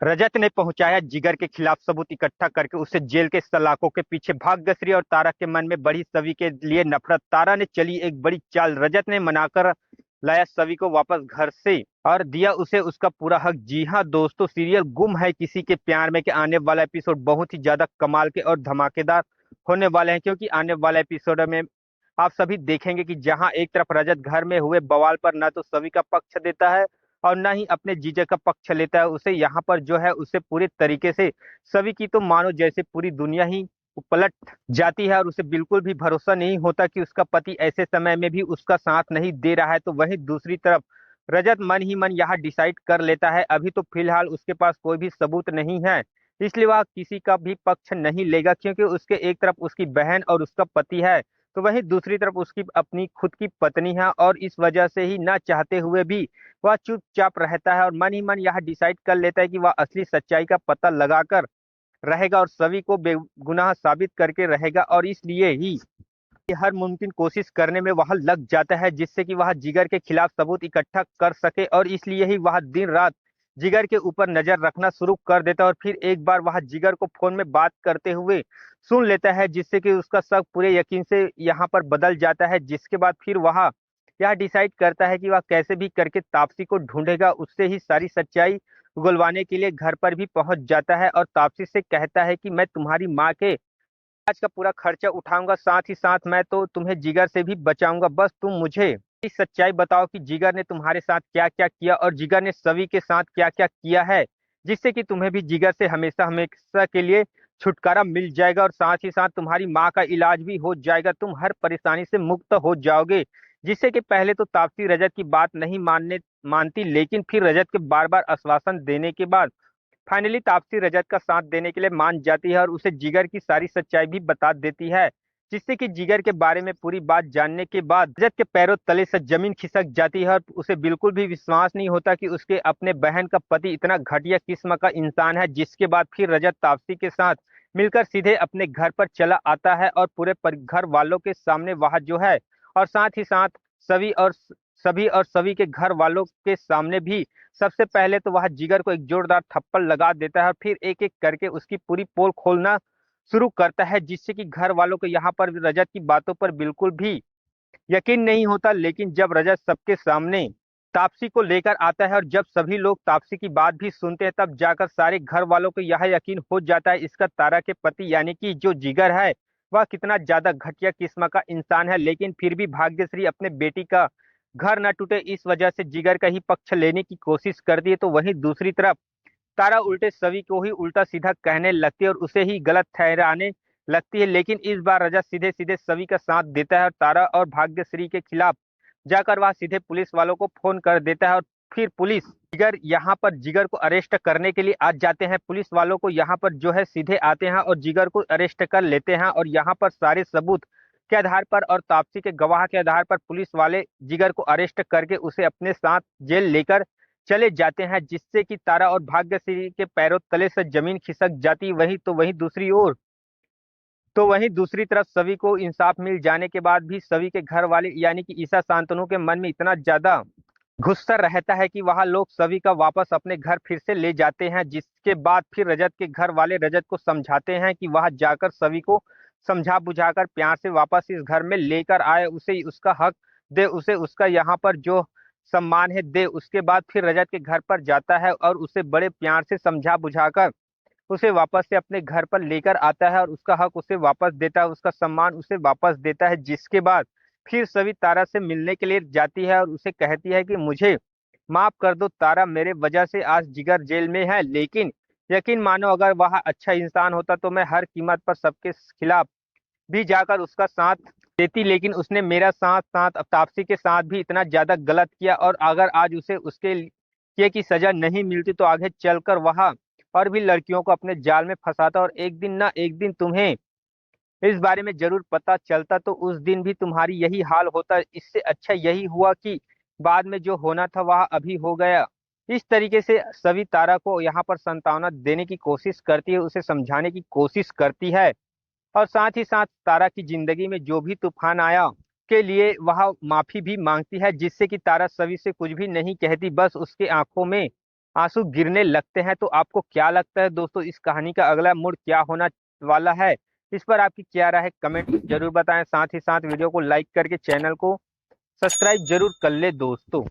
रजत ने पहुंचाया जिगर के खिलाफ सबूत इकट्ठा करके उसे जेल के सलाखों के पीछे। भाग्यश्री और तारा के मन में बढ़ी सवी के लिए नफरत। तारा ने चली एक बड़ी चाल। रजत ने मनाकर लाया सवी को वापस घर से और दिया उसे उसका पूरा हक। जी हाँ दोस्तों, सीरियल गुम है किसी के प्यार में के आने वाला एपिसोड बहुत ही ज्यादा कमाल के और धमाकेदार होने वाले हैं, क्योंकि आने वाले एपिसोड में आप सभी देखेंगे कि जहां एक तरफ रजत घर में हुए बवाल पर न तो सभी का पक्ष देता है और न ही अपने जीजा का पक्ष लेता है। उसे यहाँ पर जो है उसे पूरे तरीके से सभी की तो मानो जैसे पूरी दुनिया ही पलट जाती है और उसे बिल्कुल भी भरोसा नहीं होता कि उसका पति ऐसे समय में भी उसका साथ नहीं दे रहा है। तो वहीं दूसरी तरफ रजत मन ही मन यहाँ डिसाइड कर लेता है, अभी तो फिलहाल उसके पास कोई भी सबूत नहीं है, इसलिए वह किसी का भी पक्ष नहीं लेगा, क्योंकि उसके एक तरफ उसकी बहन और उसका पति है, तो वहीं दूसरी तरफ उसकी अपनी खुद की पत्नी है। और इस वजह से ही ना चाहते हुए भी वह चुपचाप रहता है और मन ही मन यह डिसाइड कर लेता है कि वह असली सच्चाई का पता लगाकर रहेगा और सभी को बेगुनाह साबित करके रहेगा। और इसलिए ही हर मुमकिन कोशिश करने में वह लग जाता है जिससे कि वह जिगर के खिलाफ सबूत इकट्ठा कर सके। और इसलिए ही वह दिन रात जिगर के ऊपर नजर रखना शुरू कर देता है। और फिर एक बार वह जिगर को फोन में बात करते हुए सुन लेता है, जिससे कि उसका शक पूरे यकीन से यहाँ पर बदल जाता है। जिसके बाद फिर वह यह डिसाइड करता है कि वह कैसे भी करके तापसी को ढूंढेगा। उससे ही सारी सच्चाई उगलवाने के लिए घर पर भी पहुंच जाता है और तापसी से कहता है कि मैं तुम्हारी माँ के इलाज का पूरा खर्चा उठाऊंगा, साथ ही साथ मैं तो तुम्हें जिगर से भी बचाऊंगा, बस तुम मुझे इस सच्चाई बताओ कि जिगर ने तुम्हारे साथ क्या क्या किया और जिगर ने सभी के साथ क्या क्या किया है, जिससे कि तुम्हें भी जिगर से हमेशा हमेशा के लिए छुटकारा मिल जाएगा और साथ ही साथ तुम्हारी माँ का इलाज भी हो जाएगा, तुम हर परेशानी से मुक्त हो जाओगे। जिससे कि पहले तो तापसी रजत की बात नहीं मानती, लेकिन फिर रजत के बार बार आश्वासन देने के बाद फाइनली तापसी रजत का साथ देने के लिए मान जाती है और उसे जिगर की सारी सच्चाई भी बता देती है। जिससे कि जिगर के बारे में पूरी बात जानने के बाद रजत के पैरों तले से जमीन खिसक जाती है और उसे बिल्कुल भी विश्वास नहीं होता कि उसके अपने बहन का पति इतना घटिया किस्म का इंसान है। जिसके बाद फिर रजत तापसी के साथ मिलकर सीधे अपने घर पर चला आता है और पूरे घर वालों के सामने वह जो है और साथ ही साथ सभी और सभी के घर वालों के सामने भी सबसे पहले तो वह जिगर को एक जोरदार थप्पड़ लगा देता है और फिर एक एक करके उसकी पूरी पोल खोलना शुरू करता है। जिससे कि घर वालों को यहाँ पर रजत की बातों पर बिल्कुल भी यकीन नहीं होता। लेकिन जब रजत सबके सामने तापसी को लेकर आता है और जब सभी लोग तापसी की बात भी सुनते हैं, तब जाकर सारे घर वालों को यह यकीन हो जाता है इसका तारा के पति यानी कि जो जिगर है वह कितना ज्यादा घटिया किस्म का इंसान है। लेकिन फिर भी भाग्यश्री अपने बेटी का घर न टूटे इस वजह से जिगर का ही पक्ष लेने की कोशिश करती है। तो वहीं दूसरी तरफ तारा उल्टे सभी को ही उल्टा सीधा कहने लगती है और उसे ही गलत ठहराने लगती है। लेकिन इस बार रजत सीधे सीधे सभी का साथ देता है और तारा और भाग्यश्री के खिलाफ जाकर वह सीधे पुलिस वालों को फोन कर देता है और फिर पुलिस जिगर को अरेस्ट करने के लिए आ जाते हैं। पुलिस वालों को यहाँ पर जो है सीधे आते हैं और जिगर को अरेस्ट कर लेते हैं और यहाँ पर सारे सबूत के आधार पर और तापसी के गवाह के आधार पर पुलिस वाले जिगर को अरेस्ट करके उसे अपने साथ जेल लेकर चले जाते हैं। जिससे कि तारा और भाग्यश्री के पैरों तले से जमीन खिसक जाती। वहीं दूसरी तरफ सभी को इंसाफ मिल जाने के बाद भी सभी के घर वाले यानी कि ईशा शांतनु के मन में इतना ज्यादा गुस्सा रहता है कि वहां लोग सभी का वापस अपने घर फिर से ले जाते हैं। जिसके बाद फिर रजत के घर वाले रजत को समझाते हैं कि वहां जाकर सभी को समझा बुझाकर प्यार से वापस इस घर में लेकर आए, उसे उसका हक दे, उसे उसका यहाँ पर जो सम्मान है दे। उसके बाद फिर रजत के घर पर जाता है और उसे बड़े प्यार से समझा बुझाकर उसे वापस से अपने घर पर लेकर आता है और उसका हक उसे वापस देता है, उसका सम्मान उसे वापस देता है। जिसके बाद फिर सभी तारा से मिलने के लिए जाती है और उसे कहती है कि मुझे माफ कर दो तारा, मेरे वजह से आज जिगर जेल में है, लेकिन यकीन मानो अगर वह अच्छा इंसान होता तो मैं हर कीमत पर सबके खिलाफ भी जाकर उसका साथ देती। लेकिन उसने मेरा साथ साथ अब तापसी के साथ भी इतना ज्यादा गलत किया और अगर आज उसे उसके किए की सजा नहीं मिलती तो आगे चलकर वह और भी लड़कियों को अपने जाल में फंसाता और एक दिन ना एक दिन तुम्हें इस बारे में जरूर पता चलता, तो उस दिन भी तुम्हारी यही हाल होता। इससे अच्छा यही हुआ कि बाद में जो होना था वह अभी हो गया। इस तरीके से सभी तारा को यहाँ पर सांत्वना देने की कोशिश करती है, उसे समझाने की कोशिश करती है और साथ ही साथ तारा की जिंदगी में जो भी तूफान आया के लिए वह माफी भी मांगती है। जिससे कि तारा सभी से कुछ भी नहीं कहती, बस उसके आंखों में आंसू गिरने लगते हैं। तो आपको क्या लगता है दोस्तों, इस कहानी का अगला मोड़ क्या होना वाला है? इस पर आपकी क्या राय है, कमेंट जरूर बताएं। साथ ही साथ वीडियो को लाइक करके चैनल को सब्सक्राइब जरूर कर ले दोस्तों।